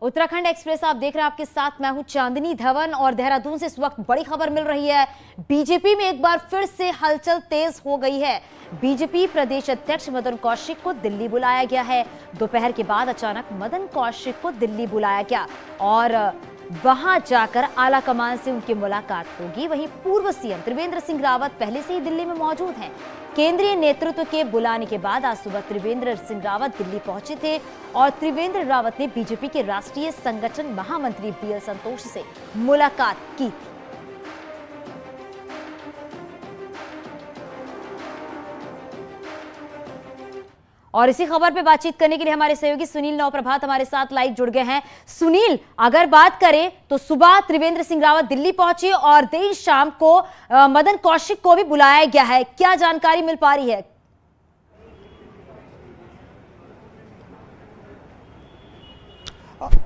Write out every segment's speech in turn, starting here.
Uttarakhand express आप देख रहे हैं, आपके साथ मैं हूं चांदनी धवन। और देहरादून से इस वक्त बड़ी खबर मिल रही है। बीजेपी में एक बार फिर से हलचल तेज हो गई है। बीजेपी प्रदेश अध्यक्ष मदन कौशिक को दिल्ली बुलाया गया है। दोपहर के बाद अचानक मदन कौशिक को दिल्ली बुलाया गया और वहां जाकर आला कमान से उनकी मुलाकात होगी। वहीं पूर्व सीएम त्रिवेंद्र सिंह रावत पहले से ही दिल्ली में मौजूद हैं। केंद्रीय नेतृत्व के बुलाने के बाद आज सुबह त्रिवेंद्र सिंह रावत दिल्ली पहुंचे थे और त्रिवेंद्र रावत ने बीजेपी के राष्ट्रीय संगठन महामंत्री बीएल संतोषी से मुलाकात की थी। और इसी खबर पे बातचीत करने के लिए हमारे सहयोगी सुनील नवप्रभात हमारे साथ लाइव जुड़ गए हैं। सुनील, अगर बात करें तो सुबह त्रिवेंद्र सिंह रावत दिल्ली पहुंचे और देर शाम को मदन कौशिक को भी बुलाया गया है। क्या जानकारी मिल पा रही है?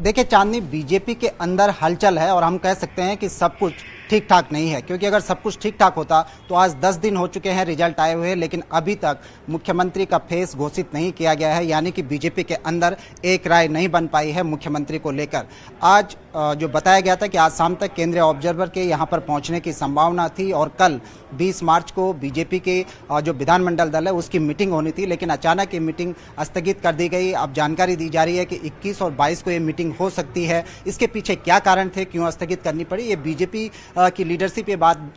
देखिए चांदनी, बीजेपी के अंदर हलचल है और हम कह सकते हैं कि सब कुछ ठीक ठाक नहीं है, क्योंकि अगर सब कुछ ठीक ठाक होता तो आज 10 दिन हो चुके हैं रिजल्ट आए हुए, लेकिन अभी तक मुख्यमंत्री का फेस घोषित नहीं किया गया है। यानी कि बीजेपी के अंदर एक राय नहीं बन पाई है मुख्यमंत्री को लेकर। आज जो बताया गया था कि आज शाम तक केंद्रीय ऑब्जर्वर के यहां पर पहुंचने की संभावना थी और कल 20 मार्च को बीजेपी के जो विधानमंडल दल है उसकी मीटिंग होनी थी, लेकिन अचानक ये मीटिंग स्थगित कर दी गई। अब जानकारी दी जा रही है कि 21 और 22 को ये मीटिंग हो सकती है। इसके पीछे क्या कारण थे, क्यों स्थगित करनी पड़ी, ये बीजेपी की लीडरशिप ये बात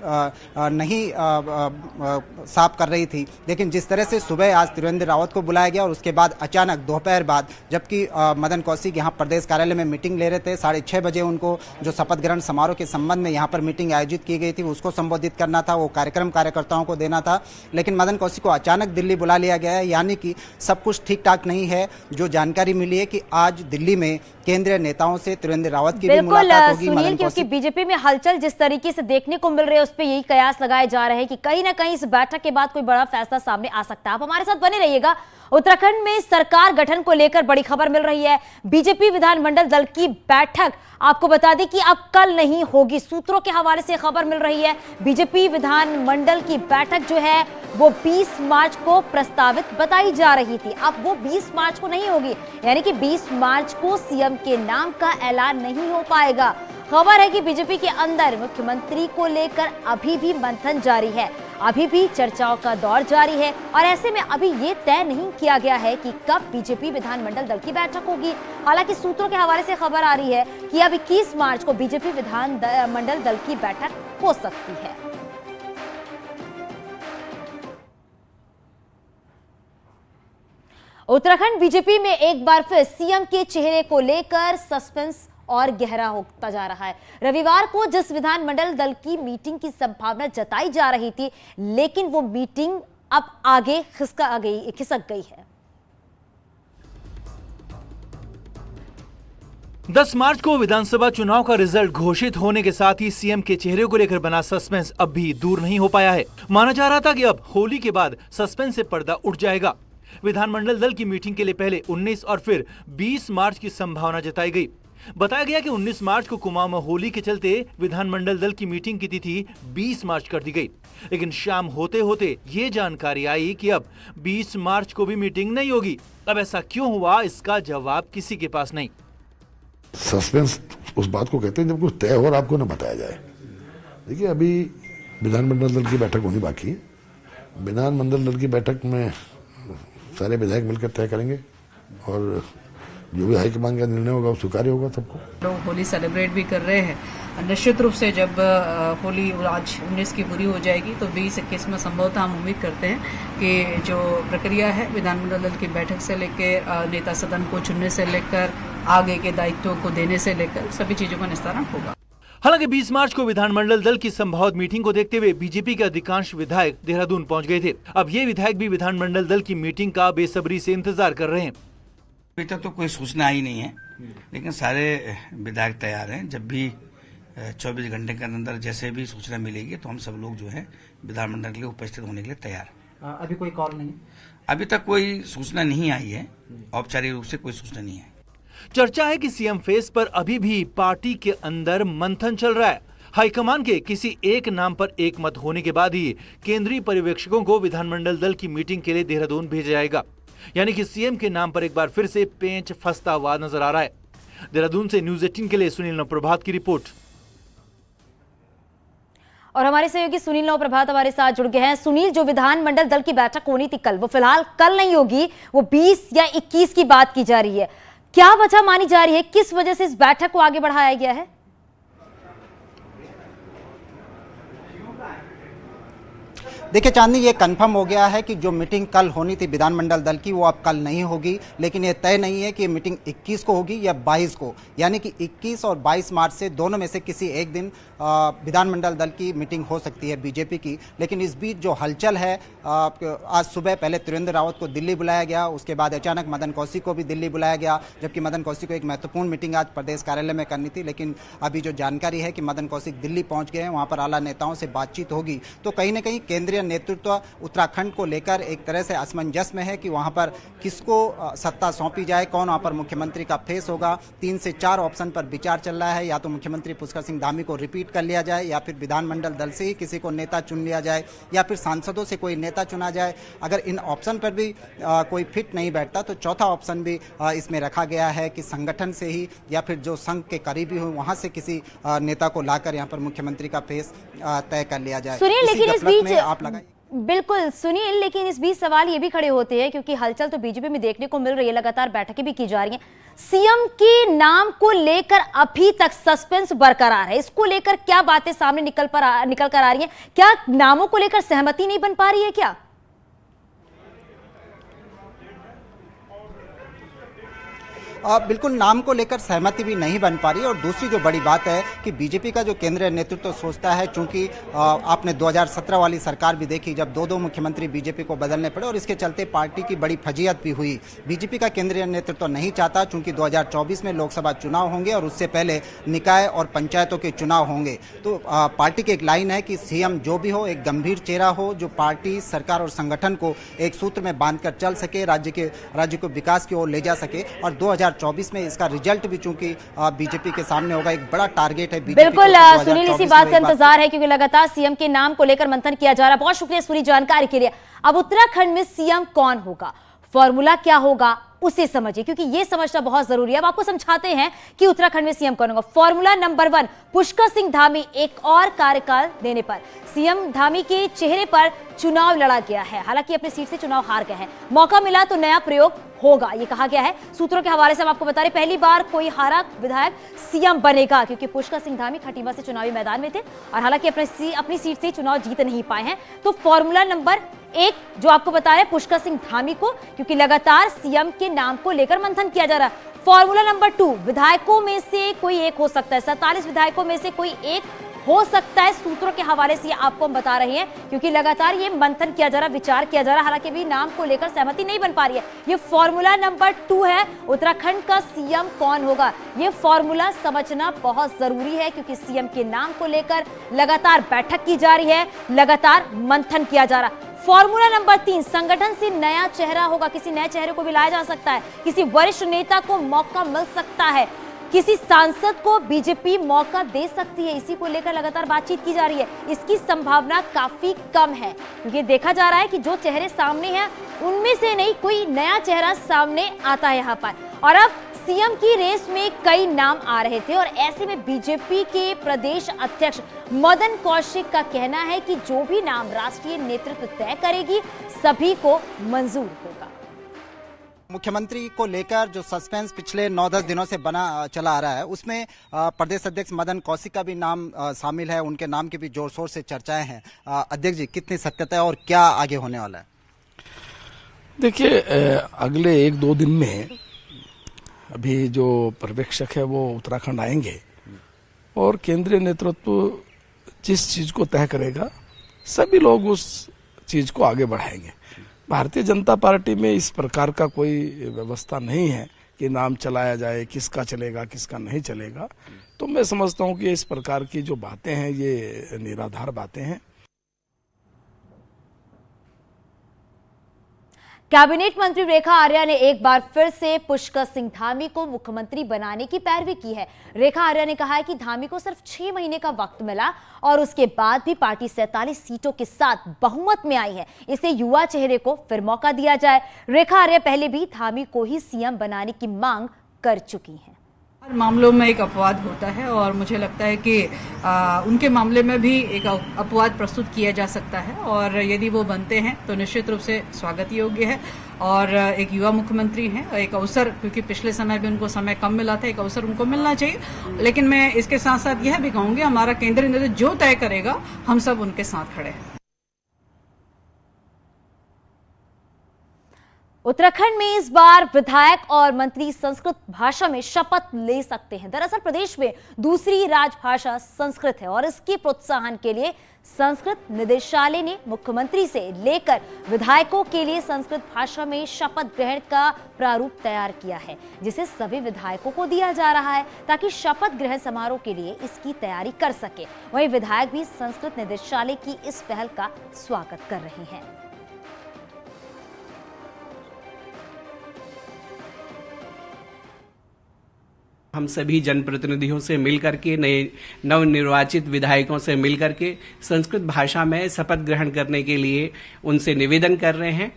नहीं साफ कर रही थी। लेकिन जिस तरह से सुबह आज त्रिवेंद्र रावत को बुलाया गया और उसके बाद अचानक दोपहर बाद, जबकि मदन कौशिक यहाँ प्रदेश कार्यालय में मीटिंग ले रहे थे, 6:30 बजे उनको जो शपथ ग्रहण समारोह के संबंध में यहाँ पर मीटिंग आयोजित की गई थी उसको संबोधित करना था, वो कार्यक्रम कार्यकर्ताओं को देना था, लेकिन मदन कौशिक को अचानक दिल्ली बुला लिया गया है। यानी कि सब कुछ ठीक ठाक नहीं है। जो जानकारी मिली है कि आज दिल्ली में केंद्रीय नेताओं से त्रिवेंद्र रावत की भी मुलाकात होगी। सुनील, क्योंकि बीजेपी में हलचल जिस तरीके से देखने को मिल रही है उस पर यही कयास लगाए जा रहे हैं कि कहीं ना कहीं इस बैठक के बाद कोई बड़ा फैसला सामने आ सकता है। आप हमारे साथ बने रहिएगा। उत्तराखंड में सरकार गठन को लेकर बड़ी खबर मिल रही है। बीजेपी विधानमंडल दल की बैठक आपको बता दें कि अब कल नहीं होगी। सूत्रों के हवाले से खबर मिल रही है बीजेपी विधानमंडल की बैठक जो है वो 20 मार्च को प्रस्तावित बताई जा रही थी। अब वो 20 मार्च को नहीं होगी, यानी कि 20 मार्च को सीएम के नाम का ऐलान नहीं हो पाएगा। खबर है कि बीजेपी के अंदर मुख्यमंत्री को लेकर अभी भी मंथन जारी है, अभी भी चर्चाओं का दौर जारी है और ऐसे में अभी ये तय नहीं किया गया है कि कब बीजेपी विधानमंडल दल की बैठक होगी। हालांकि सूत्रों के हवाले से खबर आ रही है कि अब 21 मार्च को बीजेपी विधानमंडल दल की बैठक हो सकती है। उत्तराखंड बीजेपी में एक बार फिर सीएम के चेहरे को लेकर सस्पेंस और गहरा होता जा रहा है। रविवार को जिस विधानमंडल दल की मीटिंग की संभावना जताई जा रही थी, लेकिन वो मीटिंग अब आगे खिसक गई है। 10 मार्च को विधानसभा चुनाव का रिजल्ट घोषित होने के साथ ही सीएम के चेहरे को लेकर बना सस्पेंस अब भी दूर नहीं हो पाया है। माना जा रहा था कि अब होली के बाद सस्पेंस से पर्दा उठ जाएगा। विधानमंडल दल की मीटिंग के लिए पहले 19 और फिर 20 मार्च की संभावना जताई गई। बताया गया कि 19 मार्च को कुमाऊं में होली के चलते विधानमंडल दल की मीटिंग की तिथि 20 मार्च कर दी गई, लेकिन शाम होते होते ये जानकारी आई कि अब 20 मार्च को भी मीटिंग नहीं होगी। अब ऐसा क्यों हुआ, इसका जवाब किसी के पास नहीं। सस्पेंस उस बात को कहते हैं जब कुछ तय हो और आपको न बताया जाए। देखिए, अभी विधानमंडल दल की बैठक होनी बाकी है। विधानमंडल दल की बैठक में सारे विधायक मिलकर तय करेंगे और जो भी हाईकमान का निर्णय होगा वो स्वीकार्य होगा सबको। लोग होली सेलिब्रेट भी कर रहे हैं। निश्चित रूप से जब होली आज 19 की पूरी हो जाएगी तो 20-21 में संभवतः हम उम्मीद करते हैं कि जो प्रक्रिया है विधानमंडल दल की बैठक से लेकर नेता सदन को चुनने से लेकर आगे के दायित्वों को देने से लेकर सभी चीजों का निस्तारण होगा। हालांकि 20 मार्च को विधानमंडल दल की संभावित मीटिंग को देखते हुए बीजेपी के अधिकांश विधायक देहरादून पहुंच गए थे। अब ये विधायक भी विधानमंडल दल की मीटिंग का बेसब्री से इंतजार कर रहे हैं। अभी तक तो कोई सूचना आई नहीं है, लेकिन सारे विधायक तैयार हैं। जब भी 24 घंटे के अंदर जैसे भी सूचना मिलेगी तो हम सब लोग जो है विधानमंडल के लिए उपस्थित होने के लिए तैयार। अभी कोई कॉल नहीं, अभी तक कोई सूचना नहीं आई है, औपचारिक रूप से कोई सूचना नहीं है। चर्चा है कि सीएम फेस पर अभी भी पार्टी के अंदर मंथन चल रहा है। हाईकमान के किसी एक नाम पर एक मत होने के बाद ही केंद्रीय पर्यवेक्षकों को विधानमंडल दल की मीटिंग के लिए देहरादून भेजा जाएगा। यानी कि सीएम के नाम पर एक बार फिर से पेंच फंसता हुआ नजर आ रहा है। देहरादून से न्यूज 18 के लिए सुनील नवप्रभात की रिपोर्ट। और हमारे सहयोगी सुनील नवप्रभात हमारे साथ जुड़ गए हैं। सुनील, जो विधानमंडल दल की बैठक होनी थी कल, वो फिलहाल कल नहीं होगी, वो 20 या 21 की बात की जा रही है। क्या वजह मानी जा रही है, किस वजह से इस बैठक को आगे बढ़ाया गया है? देखिए चांदनी, ये कंफर्म हो गया है कि जो मीटिंग कल होनी थी विधानमंडल दल की वो अब कल नहीं होगी, लेकिन ये तय नहीं है कि ये मीटिंग 21 को होगी या 22 को, यानी कि 21 और 22 मार्च से दोनों में से किसी एक दिन विधानमंडल दल की मीटिंग हो सकती है बीजेपी की। लेकिन इस बीच जो हलचल है, आज सुबह पहले त्रिवेंद्र रावत को दिल्ली बुलाया गया, उसके बाद अचानक मदन कौशिक को भी दिल्ली बुलाया गया, जबकि मदन कौशिक को एक महत्वपूर्ण मीटिंग आज प्रदेश कार्यालय में करनी थी। लेकिन अभी जो जानकारी है कि मदन कौशिक दिल्ली पहुंच गए हैं, वहां पर आला नेताओं से बातचीत होगी। तो कहीं ना कहीं केंद्रीय नेतृत्व उत्तराखंड को लेकर एक तरह से असमंजस में है कि वहां पर किसको सत्ता सौंपी जाए, कौन वहां पर मुख्यमंत्री का फेस होगा। 3 से 4 ऑप्शन पर विचार चल रहा है, या तो मुख्यमंत्री पुष्कर सिंह धामी को रिपीट कर लिया जाए, या फिर विधानमंडल दल से ही किसी को नेता चुन लिया जाए, या फिर सांसदों से कोई नेता चुना जाए। अगर इन ऑप्शन पर भी कोई फिट नहीं बैठता तो चौथा ऑप्शन भी इसमें रखा गया है कि संगठन से ही या फिर जो संघ के करीबी हो वहां से किसी नेता को लाकर यहाँ पर मुख्यमंत्री का फेस तय कर लिया जाए। सुनील, लेकिन इस बीच आप लगाइए। बिल्कुल सुनील, लेकिन इस बीच सवाल ये भी खड़े होते हैं, क्योंकि हलचल तो बीजेपी में देखने को मिल रही है, लगातार बैठकें भी की जा रही हैं, सीएम के नाम को लेकर अभी तक सस्पेंस बरकरार है। इसको लेकर क्या बातें सामने निकल कर आ रही हैं? क्या नामों को लेकर सहमति नहीं बन पा रही है क्या? बिल्कुल नाम को लेकर सहमति भी नहीं बन पा रही है। और दूसरी जो बड़ी बात है कि बीजेपी का जो केंद्रीय नेतृत्व सोचता है, चूंकि आपने 2017 वाली सरकार भी देखी जब 2-2 मुख्यमंत्री बीजेपी को बदलने पड़े और इसके चलते पार्टी की बड़ी फजीहत भी हुई। बीजेपी का केंद्रीय नेतृत्व नहीं चाहता, चूंकि 2024 में लोकसभा चुनाव होंगे और उससे पहले निकाय और पंचायतों के चुनाव होंगे। तो पार्टी की एक लाइन है कि सीएम जो भी हो एक गंभीर चेहरा हो, जो पार्टी, सरकार और संगठन को एक सूत्र में बांधकर चल सके, राज्य को विकास की ओर ले जा सके। और 2024 में इसका रिजल्ट भी चूंकि बीजेपी के सामने होगा, एक बड़ा टारगेट है बीजेपी। बिल्कुल सुनील, इसी बात का इंतजार है क्योंकि लगातार सीएम के नाम को लेकर मंथन किया जा रहा है। बहुत शुक्रिया इस पूरी जानकारी के लिए। अब उत्तराखंड में सीएम कौन होगा, फॉर्मूला क्या होगा, उसे समझिए, क्योंकि यह समझना बहुत जरूरी है। अब आपको समझाते हैं कि उत्तराखंड में सीएम कौन होगा। फॉर्मूला नंबर 1, पुष्कर सिंह धामी एक और कार्यकाल देने पर सीएम धामी के चेहरे पर चुनाव लड़ा गया है। हालांकि अपनी सीट से चुनाव हार गए हैं, मौका मिला तो नया प्रयोग होगा, ये कहा गया है। सूत्रों के हवाले से हम आपको बता रहे, पहली बार कोई हारा विधायक सीएम बनेगा, क्योंकि पुष्कर सिंह धामी खटीमा से चुनावी मैदान में थे और हालांकि अपनी सीट से चुनाव जीत नहीं पाए हैं। तो फॉर्मूला नंबर 1 जो आपको बता रहे पुष्कर सिंह धामी को, क्योंकि लगातार सीएम के नाम को लेकर मंथन किया जा रहा है। फॉर्मूला नंबर 2, विधायकों में से कोई एक हो सकता है, 47 विधायकों में से कोई एक हो सकता है। सूत्रों के हवाले से आपको हम बता रहे हैं, क्योंकि लगातार ये मंथन किया जा रहा, विचार किया जा रहा, हालांकि भी नाम को लेकर सहमति नहीं बन पा रही है। ये फॉर्मूला नंबर 2 है, उत्तराखंड का सीएम कौन होगा। ये फॉर्मूला समझना बहुत जरूरी है, क्योंकि सीएम के नाम को लेकर लगातार बैठक की जा रही है, लगातार मंथन किया जा रहा। फॉर्मूला नंबर 3, संगठन से नया चेहरा होगा, किसी नए चेहरे को भी लाया जा सकता है, किसी वरिष्ठ नेता को मौका मिल सकता है, किसी सांसद को बीजेपी मौका दे सकती है। इसी को लेकर लगातार बातचीत की जा रही है। इसकी संभावना काफी कम है, क्योंकि देखा जा रहा है कि जो चेहरे सामने हैं उनमें से नहीं कोई नया चेहरा सामने आता है यहाँ पर। और अब सीएम की रेस में कई नाम आ रहे थे और ऐसे में बीजेपी के प्रदेश अध्यक्ष मदन कौशिक का कहना है कि जो भी नाम राष्ट्रीय नेतृत्व तय करेगी सभी को मंजूर होगा। मुख्यमंत्री को लेकर जो सस्पेंस पिछले 9-10 दिनों से बना चला आ रहा है, उसमें प्रदेश अध्यक्ष मदन कौशिक का भी नाम शामिल है, उनके नाम की भी जोर शोर से चर्चाएं हैं। अध्यक्ष जी, कितनी सत्यता है और क्या आगे होने वाला है? देखिए, अगले 1-2 दिन में अभी जो पर्यवेक्षक है वो उत्तराखंड आएंगे और केंद्रीय नेतृत्व जिस चीज को तय करेगा सभी लोग उस चीज को आगे बढ़ाएंगे। भारतीय जनता पार्टी में इस प्रकार का कोई व्यवस्था नहीं है कि नाम चलाया जाए, किसका चलेगा किसका नहीं चलेगा। तो मैं समझता हूं कि इस प्रकार की जो बातें हैं ये निराधार बातें हैं। कैबिनेट मंत्री रेखा आर्या ने एक बार फिर से पुष्कर सिंह धामी को मुख्यमंत्री बनाने की पैरवी की है। रेखा आर्या ने कहा है कि धामी को सिर्फ 6 महीने का वक्त मिला और उसके बाद भी पार्टी 47 सीटों के साथ बहुमत में आई है, इसे युवा चेहरे को फिर मौका दिया जाए। रेखा आर्या पहले भी धामी को ही सीएम बनाने की मांग कर चुकी हैं। मामलों में एक अपवाद होता है और मुझे लगता है कि उनके मामले में भी एक अपवाद प्रस्तुत किया जा सकता है और यदि वो बनते हैं तो निश्चित रूप से स्वागत योग्य है। और एक युवा मुख्यमंत्री हैं, एक अवसर, क्योंकि पिछले समय भी उनको समय कम मिला था, एक अवसर उनको मिलना चाहिए। लेकिन मैं इसके साथ साथ यह भी कहूँगी, हमारा केंद्रीय नेतृत्व जो तय करेगा हम सब उनके साथ खड़े हैं। उत्तराखंड में इस बार विधायक और मंत्री संस्कृत भाषा में शपथ ले सकते हैं। दरअसल प्रदेश में दूसरी राजभाषा संस्कृत है और इसके प्रोत्साहन के लिए संस्कृत निदेशालय ने मुख्यमंत्री से लेकर विधायकों के लिए संस्कृत भाषा में शपथ ग्रहण का प्रारूप तैयार किया है, जिसे सभी विधायकों को दिया जा रहा है ताकि शपथ ग्रहण समारोह के लिए इसकी तैयारी कर सके। वहीं विधायक भी संस्कृत निदेशालय की इस पहल का स्वागत कर रहे हैं। हम सभी जनप्रतिनिधियों से मिलकर के, नए नवनिर्वाचित विधायकों से मिलकर के संस्कृत भाषा में शपथ ग्रहण करने के लिए उनसे निवेदन कर रहे हैं।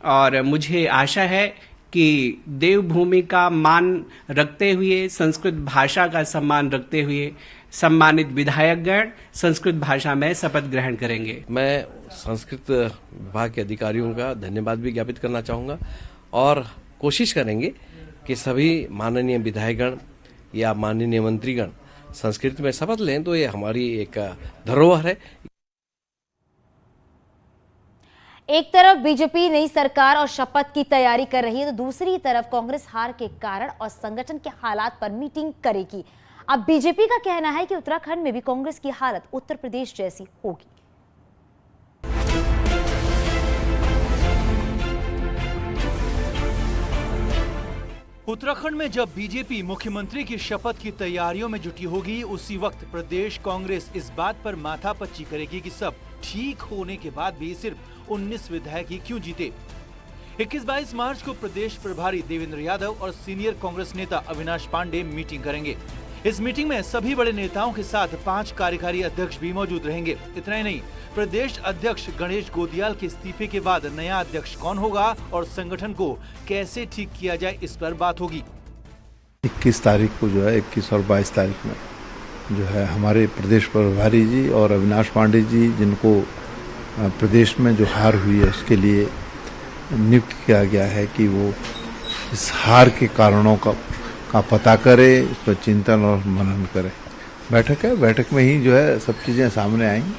और मुझे आशा है कि देवभूमि का मान रखते हुए, संस्कृत भाषा का सम्मान रखते हुए सम्मानित विधायकगण संस्कृत भाषा में शपथ ग्रहण करेंगे। मैं संस्कृत विभाग के अधिकारियों का धन्यवाद भी ज्ञापित करना चाहूँगा और कोशिश करेंगे कि सभी माननीय विधायकगण या माननीय मंत्रीगण संस्कृत में शपथ लें, तो ये हमारी एक धरोहर है। एक तरफ बीजेपी नई सरकार और शपथ की तैयारी कर रही है, तो दूसरी तरफ कांग्रेस हार के कारण और संगठन के हालात पर मीटिंग करेगी। अब बीजेपी का कहना है कि उत्तराखंड में भी कांग्रेस की हालत उत्तर प्रदेश जैसी होगी। उत्तराखंड में जब बीजेपी मुख्यमंत्री की शपथ की तैयारियों में जुटी होगी, उसी वक्त प्रदेश कांग्रेस इस बात पर माथापच्ची करेगी कि सब ठीक होने के बाद भी सिर्फ 19 विधायक ही क्यों जीते। 21-22 मार्च को प्रदेश प्रभारी देवेंद्र यादव और सीनियर कांग्रेस नेता अविनाश पांडे मीटिंग करेंगे। इस मीटिंग में सभी बड़े नेताओं के साथ 5 कार्यकारी अध्यक्ष भी मौजूद रहेंगे। इतना ही नहीं, प्रदेश अध्यक्ष गणेश गोदियाल के इस्तीफे के बाद नया अध्यक्ष कौन होगा और संगठन को कैसे ठीक किया जाए, इस पर बात होगी। 21 तारीख को जो है, 21 और 22 तारीख में जो है हमारे प्रदेश प्रभारी जी और अविनाश पांडे जी, जिनको प्रदेश में जो हार हुई है उसके लिए नियुक्त किया गया है कि वो इस हार के कारणों का पता करे, इस पर चिंतन और मनन करे। बैठक है, बैठक में ही जो है सब चीजें सामने आएंगी।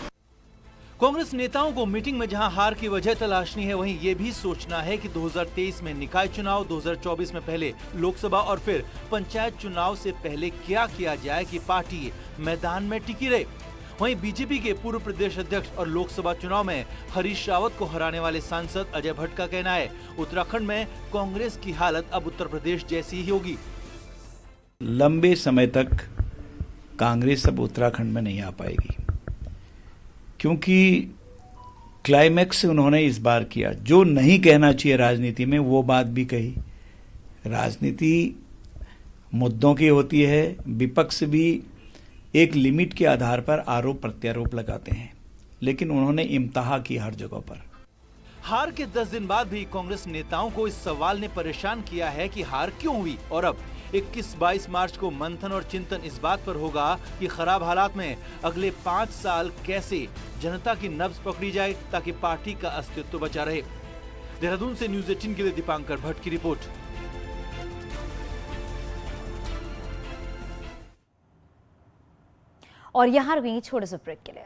कांग्रेस नेताओं को मीटिंग में जहां हार की वजह तलाशनी है, वहीं ये भी सोचना है कि 2023 में निकाय चुनाव, 2024 में पहले लोकसभा और फिर पंचायत चुनाव से पहले क्या किया जाए कि पार्टी मैदान में टिकी रहे। वहीं बीजेपी के पूर्व प्रदेश अध्यक्ष और लोकसभा चुनाव में हरीश रावत को हराने वाले सांसद अजय भट्ट का कहना है, उत्तराखंड में कांग्रेस की हालत अब उत्तर प्रदेश जैसी ही होगी। लंबे समय तक कांग्रेस अब उत्तराखंड में नहीं आ पाएगी, क्योंकि क्लाइमैक्स से उन्होंने इस बार किया जो नहीं कहना चाहिए राजनीति में, वो बात भी कही। राजनीति मुद्दों की होती है, विपक्ष भी एक लिमिट के आधार पर आरोप प्रत्यारोप लगाते हैं, लेकिन उन्होंने इम्तहा की हर जगह पर। हार के 10 दिन बाद भी कांग्रेस नेताओं को इस सवाल ने परेशान किया है कि हार क्यों हुई, और अब 21-22 मार्च को मंथन और चिंतन इस बात पर होगा कि खराब हालात में अगले 5 साल कैसे जनता की नब्ज पकड़ी जाए ताकि पार्टी का अस्तित्व बचा रहे। देहरादून से न्यूज़ 18 के लिए दीपांकर भट्ट की रिपोर्ट। और यहाँ रुकेंगे छोटे से ब्रेक के लिए।